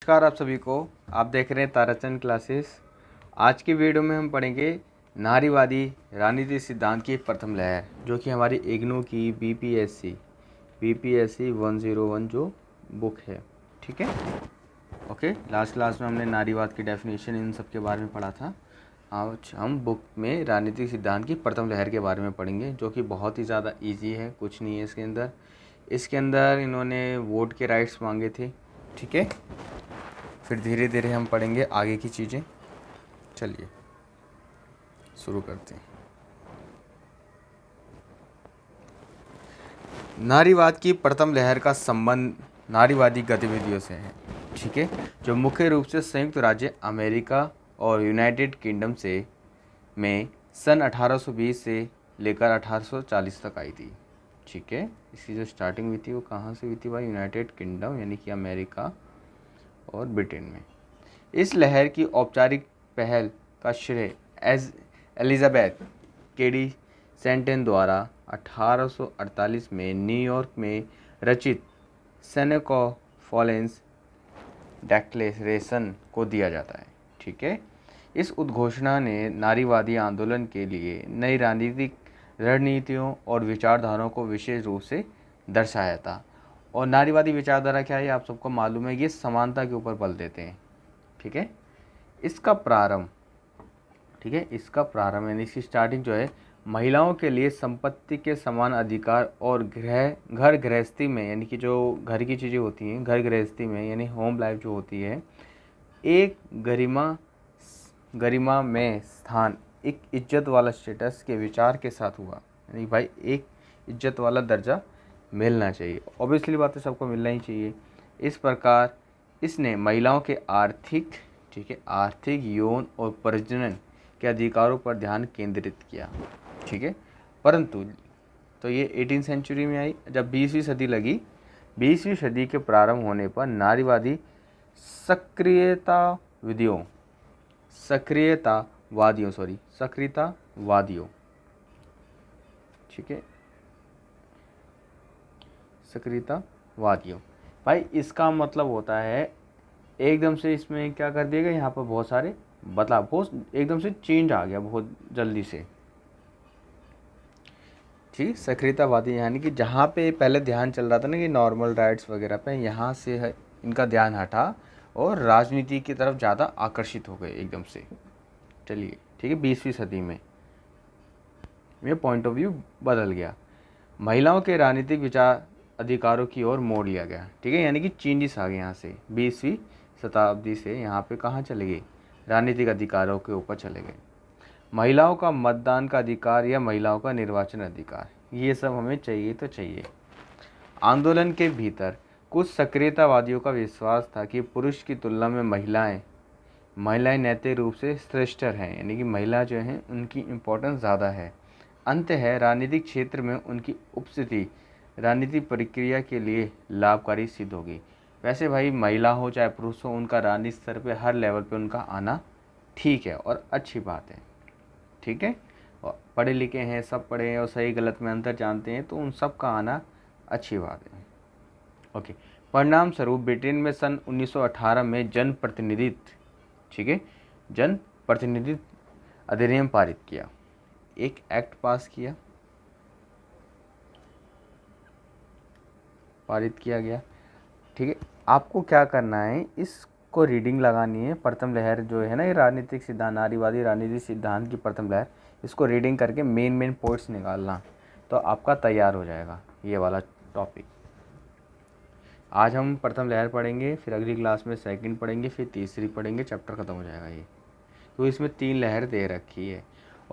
नमस्कार आप सभी को। आप देख रहे हैं ताराचंद क्लासेस। आज की वीडियो में हम पढ़ेंगे नारीवादी राजनीति सिद्धांत की प्रथम लहर, जो कि हमारी इग्नू की बीपीएससी 101 जो बुक है। ठीक है, ओके। लास्ट क्लास में हमने नारीवाद की डेफिनेशन इन सब के बारे में पढ़ा था। आज हम बुक में राजनीतिक सिद्धांत की प्रथम लहर के बारे में पढ़ेंगे, जो कि बहुत ही ज़्यादा ईजी है, कुछ नहीं है इसके अंदर इन्होंने वोट के राइट्स मांगे थे। ठीक है, फिर धीरे धीरे हम पढ़ेंगे आगे की चीज़ें। चलिए शुरू करते हैं। नारीवाद की प्रथम लहर का संबंध नारीवादी गतिविधियों से है। ठीक है, जो मुख्य रूप से संयुक्त राज्य अमेरिका और यूनाइटेड किंगडम से में सन 1820 से लेकर 1840 तक आई थी। ठीक है, इसकी जो स्टार्टिंग हुई थी वो कहाँ से हुई थी भाई? यूनाइटेड किंगडम यानी कि अमेरिका और ब्रिटेन में। इस लहर की औपचारिक पहल का श्रेय एलिजाबेथ केडी सेंटेन द्वारा 1848 में न्यूयॉर्क में रचित सेनेकोफॉलेंस डेक्लेरेशन को दिया जाता है। ठीक है, इस उद्घोषणा ने नारीवादी आंदोलन के लिए नई राजनीतिक रणनीतियों और विचारधाराओं को विशेष रूप से दर्शाया था। और नारीवादी विचारधारा क्या है आप सबको मालूम है, ये समानता के ऊपर बल देते हैं। ठीक है, इसका प्रारंभ यानी इसकी स्टार्टिंग जो है, महिलाओं के लिए संपत्ति के समान अधिकार और घर गृहस्थी में, यानी कि जो घर की चीज़ें होती हैं, घर गृहस्थी में यानी होम लाइफ जो होती है, एक गरिमा में स्थान, एक इज्जत वाला स्टेटस के विचार के साथ हुआ। यानी भाई एक इज्जत वाला दर्जा मिलना चाहिए। ऑब्वियसली बात है, सबको मिलना ही चाहिए। इस प्रकार इसने महिलाओं के आर्थिक यौन और प्रजनन के अधिकारों पर ध्यान केंद्रित किया। ठीक है, परंतु तो ये 18वीं सेंचुरी में आई। जब 20वीं सदी लगी, 20वीं सदी के प्रारंभ होने पर नारीवादी सक्रियतावादियों ठीक है, सक्रियतावादियों भाई, इसका मतलब होता है एकदम से इसमें क्या कर दिया गया, यहाँ पर बहुत सारे बदलाव, बहुत एकदम से चेंज आ गया बहुत जल्दी से। ठीक, सक्रियतावादी यानी कि जहाँ पे पहले ध्यान चल रहा था ना कि नॉर्मल राइट्स वगैरह पे, यहाँ से है इनका ध्यान हटा और राजनीति की तरफ ज़्यादा आकर्षित हो गए एकदम से। चलिए ठीक है, 20वीं सदी में ये पॉइंट ऑफ व्यू बदल गया, महिलाओं के राजनीतिक विचार अधिकारों की ओर मोड़ लिया गया। ठीक है, यानी कि चेंजेस आ गए यहाँ से 20वीं शताब्दी से यहाँ पे कहाँ चले गए, राजनीतिक अधिकारों के ऊपर चले गए। महिलाओं का मतदान का अधिकार या महिलाओं का निर्वाचन अधिकार, ये सब हमें चाहिए तो चाहिए। आंदोलन के भीतर कुछ सक्रियतावादियों का विश्वास था कि पुरुष की तुलना में महिलाएं नैतिक रूप से श्रेष्ठतर हैं, यानी कि महिला जो हैं उनकी इम्पोर्टेंस ज़्यादा है। अंत है राजनीतिक क्षेत्र में उनकी उपस्थिति राजनीतिक प्रक्रिया के लिए लाभकारी सिद्ध होगी। वैसे भाई महिला हो चाहे पुरुष हो, उनका राजनीतिक स्तर पे हर लेवल पे उनका आना ठीक है और अच्छी बात है। ठीक है, और पढ़े लिखे हैं, सब पढ़े हैं और सही गलत में अंतर जानते हैं, तो उन सब का आना अच्छी बात है। ओके, परिणाम स्वरूप ब्रिटेन में सन 1918 में जन प्रतिनिधित्व अधिनियम पारित किया, एक एक्ट पारित किया गया। ठीक है, आपको क्या करना है, इसको रीडिंग लगानी है। प्रथम लहर जो है ना, ये राजनीतिक सिद्धांत, नारीवादी राजनीतिक सिद्धांत की प्रथम लहर, इसको रीडिंग करके मेन पॉइंट्स निकालना, तो आपका तैयार हो जाएगा ये वाला टॉपिक। आज हम प्रथम लहर पढ़ेंगे, फिर अगली क्लास में सेकंड पढ़ेंगे, फिर तीसरी पढ़ेंगे, चैप्टर ख़त्म हो जाएगा ये। तो इसमें 3 लहर दे रखी है।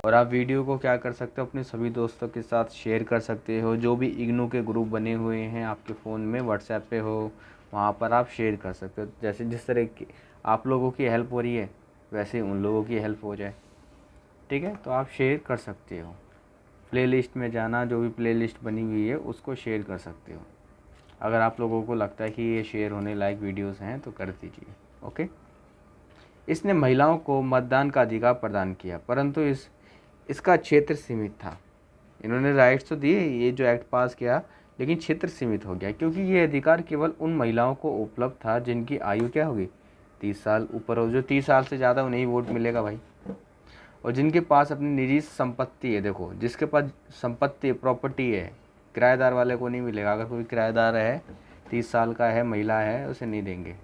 और आप वीडियो को क्या कर सकते हो, अपने सभी दोस्तों के साथ शेयर कर सकते हो। जो भी इग्नू के ग्रुप बने हुए हैं आपके फ़ोन में, व्हाट्सएप पे हो, वहाँ पर आप शेयर कर सकते हो। जैसे जिस तरह की आप लोगों की हेल्प हो रही है, वैसे उन लोगों की हेल्प हो जाए। ठीक है, तो आप शेयर कर सकते हो। प्लेलिस्ट में जाना, जो भी प्लेलिस्ट बनी हुई है उसको शेयर कर सकते हो। अगर आप लोगों को लगता है कि ये शेयर होने लायक वीडियोस हैं तो कर दीजिए। ओके, इसने महिलाओं को मतदान का अधिकार प्रदान किया, परंतु इसका क्षेत्र सीमित था। इन्होंने राइट्स तो दिए, ये जो एक्ट पास किया, लेकिन क्षेत्र सीमित हो गया, क्योंकि ये अधिकार केवल उन महिलाओं को उपलब्ध था जिनकी आयु क्या होगी, 30 साल ऊपर हो, जो 30 साल से ज़्यादा उन्हें ही वोट मिलेगा भाई। और जिनके पास अपनी निजी संपत्ति है, देखो जिसके पास संपत्ति प्रॉपर्टी है, किराएदार वाले को नहीं मिलेगा। अगर कोई किराएदार है, 30 साल का है, महिला है, उसे नहीं देंगे।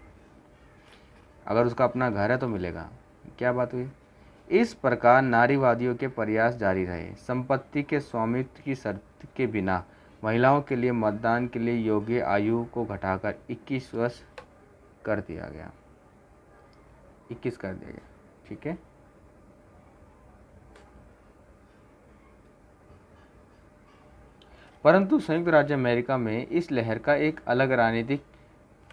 अगर उसका अपना घर है तो मिलेगा। क्या बात हुई। इस प्रकार नारीवादियों के प्रयास जारी रहे। संपत्ति के स्वामित्व की शर्त के बिना महिलाओं के लिए मतदान के लिए योग्य आयु को घटाकर 21 वर्ष कर दिया गया, 21 कर दिया गया। ठीक है। परंतु संयुक्त राज्य अमेरिका में इस लहर का एक अलग राजनीतिक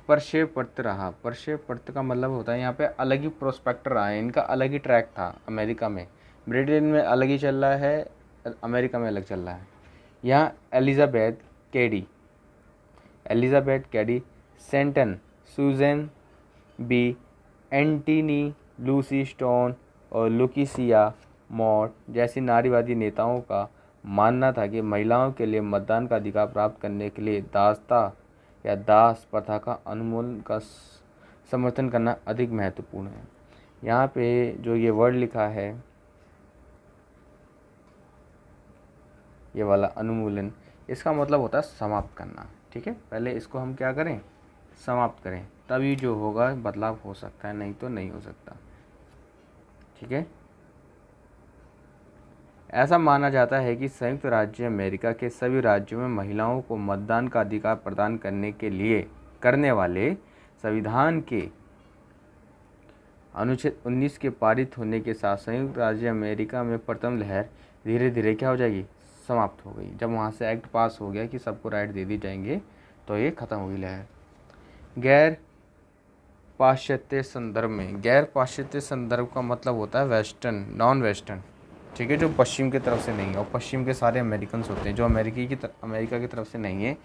प्रक्षेपवक्र रहा। प्रक्षेपवक्र का मतलब होता है यहाँ पे अलग ही प्रोस्पेक्ट रहा है, इनका अलग ही ट्रैक था। अमेरिका में, ब्रिटेन में अलग ही चल रहा है, अमेरिका में अलग चल रहा है। यहाँ Elizabeth Cady, Stanton, Susan B, Anthony, Lucy Stone और लुकीसिया मॉट जैसी नारीवादी नेताओं का मानना था कि महिलाओं के लिए मतदान का अधिकार प्राप्त करने के लिए दासता या दास प्रथा का उन्मूलन का समर्थन करना अधिक महत्वपूर्ण है। यहाँ पे जो ये वर्ड लिखा है, ये वाला उन्मूलन, इसका मतलब होता है समाप्त करना। ठीक है, पहले इसको हम क्या करें, समाप्त करें, तभी जो होगा बदलाव हो सकता है, नहीं तो नहीं हो सकता। ठीक है। ऐसा माना जाता है कि संयुक्त राज्य अमेरिका के सभी राज्यों में महिलाओं को मतदान का अधिकार प्रदान करने वाले संविधान के अनुच्छेद 19 के पारित होने के साथ संयुक्त राज्य अमेरिका में प्रथम लहर धीरे धीरे क्या हो जाएगी, समाप्त हो गई। जब वहाँ से एक्ट पास हो गया कि सबको राइट दे दी जाएंगे, तो ये खत्म हुई लहर। गैर पाश्चात्य संदर्भ में, गैर पाश्चात्य संदर्भ का मतलब होता है वेस्टर्न, नॉन वेस्टर्न। ठीक है, जो पश्चिम की तरफ से नहीं है, और पश्चिम के सारे अमेरिकन्स होते हैं, जो अमेरिका की तरफ से नहीं है।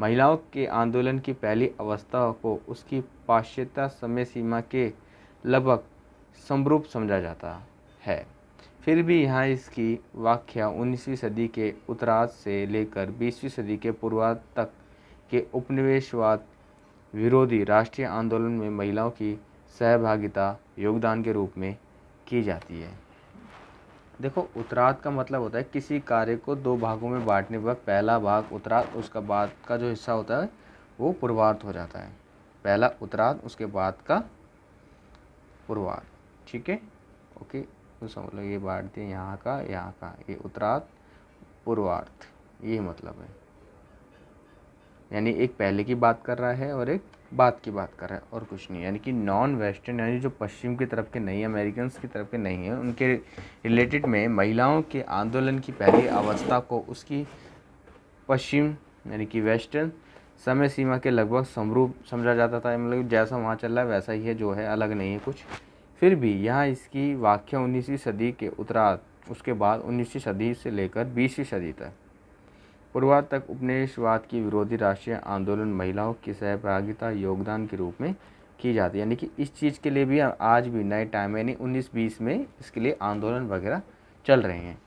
महिलाओं के आंदोलन की पहली अवस्था को उसकी पाश्चात्य समय सीमा के लगभग समरूप समझा जाता है। फिर भी यहाँ इसकी व्याख्या 19वीं सदी के उत्तरार्ध से लेकर 20वीं सदी के पूर्वार्ध तक के उपनिवेशवाद विरोधी राष्ट्रीय आंदोलन में महिलाओं की सहभागिता योगदान के रूप में की जाती है। देखो, उत्तरार्ध का मतलब होता है किसी कार्य को दो भागों में बांटने पर पहला भाग उत्तरार्ध, उसका बाद का जो हिस्सा होता है वो पूर्वार्ध हो जाता है। पहला उत्तरार्ध, उसके बाद का पूर्वार्ध। ठीक है, ओके, तो समझ लो ये बांट दिए, यहाँ का, ये उत्तरार्ध पूर्वार्ध, ये मतलब है। यानी एक पहले की बात कर रहा है और एक बाद की बात कर रहा है, और कुछ नहीं। यानी कि नॉन वेस्टर्न, यानी जो पश्चिम की तरफ के नहीं, अमेरिकन्स की तरफ के नहीं है, उनके रिलेटेड में महिलाओं के आंदोलन की पहली अवस्था को उसकी पश्चिम यानी कि वेस्टर्न समय सीमा के लगभग समरूप समझा जाता था। मतलब जैसा वहाँ चल रहा है वैसा ही है, जो है अलग नहीं है कुछ। फिर भी यहाँ इसकी व्याख्या 19वीं सदी के उत्तरार्ध, उसके बाद 19वीं सदी से लेकर 20वीं सदी तक पूर्वार्ध तक उपनिवेशवाद की विरोधी राष्ट्रीय आंदोलन महिलाओं की सहभागिता योगदान के रूप में की जाती है। यानी कि इस चीज़ के लिए भी आज भी नए टाइम यानी 1920 में इसके लिए आंदोलन वगैरह चल रहे हैं।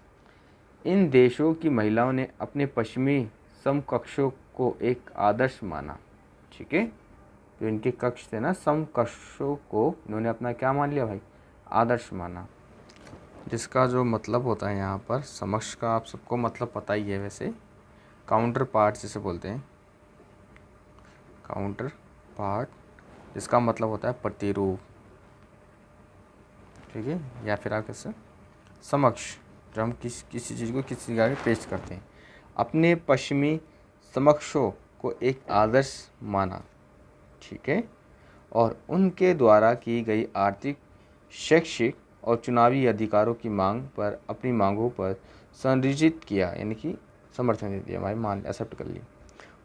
इन देशों की महिलाओं ने अपने पश्चिमी समकक्षों को एक आदर्श माना। ठीक है, जो इनके कक्ष थे ना, समकक्षों को इन्होंने अपना क्या मान लिया भाई, आदर्श माना। जिसका जो मतलब होता है यहाँ पर, समक्ष का आप सबको मतलब पता ही है वैसे, काउंटर पार्ट जिसे बोलते हैं, काउंटर पार्ट, जिसका मतलब होता है प्रतिरूप। ठीक है, या फिर आप कैसे समक्ष, जब हम किसी चीज़ को किसी आगे पेश करते हैं। अपने पश्चिमी समक्षों को एक आदर्श माना। ठीक है, और उनके द्वारा की गई आर्थिक, शैक्षिक और चुनावी अधिकारों की मांग पर अपनी मांगों पर संरचित किया, यानी कि समर्थन दे दिया भाई, मान एक्सेप्ट कर लिया।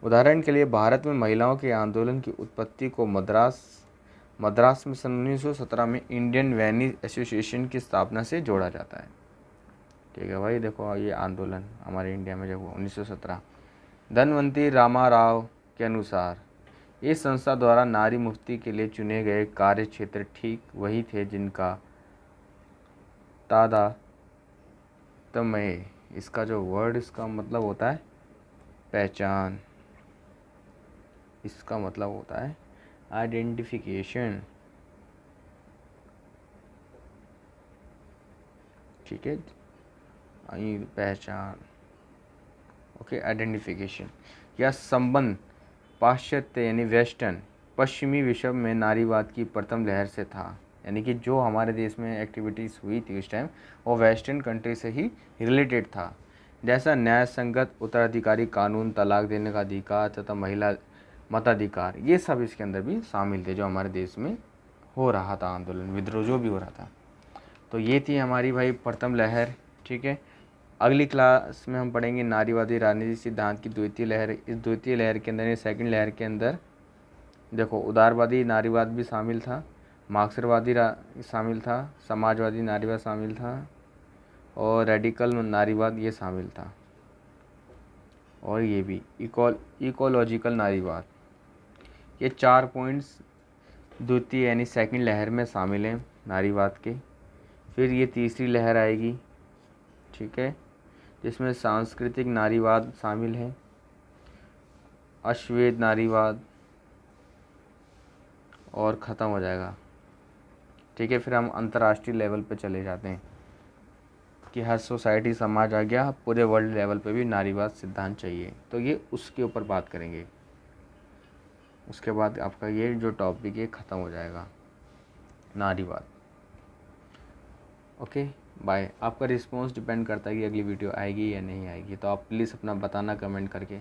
उदाहरण के लिए भारत में महिलाओं के आंदोलन की उत्पत्ति को मद्रास में सन 1917 में इंडियन वेनिस एसोसिएशन की स्थापना से जोड़ा जाता है। ठीक है भाई, देखो ये आंदोलन हमारे इंडिया में जब हुआ 1917, धनवंती रामाराव के अनुसार इस संस्था द्वारा नारी मुक्ति के लिए चुने गए कार्य क्षेत्र ठीक वही थे जिनका तादात्म्य, इसका जो वर्ड, इसका मतलब होता है पहचान, इसका मतलब होता है आइडेंटिफिकेशन। ठीक है, पहचान, ओके, आइडेंटिफिकेशन या संबंध पाश्चात्य यानी वेस्टर्न पश्चिमी विश्व में नारीवाद की प्रथम लहर से था। यानी कि जो हमारे देश में एक्टिविटीज़ हुई थी उस टाइम वो वेस्टर्न कंट्री से ही रिलेटेड था। जैसा न्याय संगत उत्तराधिकारी कानून, तलाक देने का अधिकार तथा महिला मताधिकार, ये सब इसके अंदर भी शामिल थे जो हमारे देश में हो रहा था, आंदोलन विद्रोह जो भी हो रहा था। तो ये थी हमारी भाई प्रथम लहर। ठीक है, अगली क्लास में हम पढ़ेंगे नारीवादी राजनीति सिद्धांत की द्वितीय लहर। इस द्वितीय लहर के अंदर, सेकंड लहर के अंदर देखो उदारवादी नारीवाद भी शामिल था, मार्क्सवादी शामिल था, समाजवादी नारीवाद शामिल था और रेडिकल नारीवाद ये शामिल था। और ये भी इकोलॉजिकल नारीवाद, ये 4 पॉइंट्स द्वितीय यानी सेकंड लहर में शामिल हैं नारीवाद के। फिर ये तीसरी लहर आएगी, ठीक है, जिसमें सांस्कृतिक नारीवाद शामिल है, अश्वेत नारीवाद और ख़त्म हो जाएगा। ठीक है, फिर हम अंतर्राष्ट्रीय लेवल पे चले जाते हैं कि हर सोसाइटी समाज आ गया, पूरे वर्ल्ड लेवल पे भी नारीवाद सिद्धांत चाहिए, तो ये उसके ऊपर बात करेंगे। उसके बाद आपका ये जो टॉपिक है ख़त्म हो जाएगा, नारीवाद। Okay bye. आपका रिस्पॉन्स डिपेंड करता है कि अगली वीडियो आएगी या नहीं आएगी, तो आप प्लीज़ अपना बताना कमेंट करके।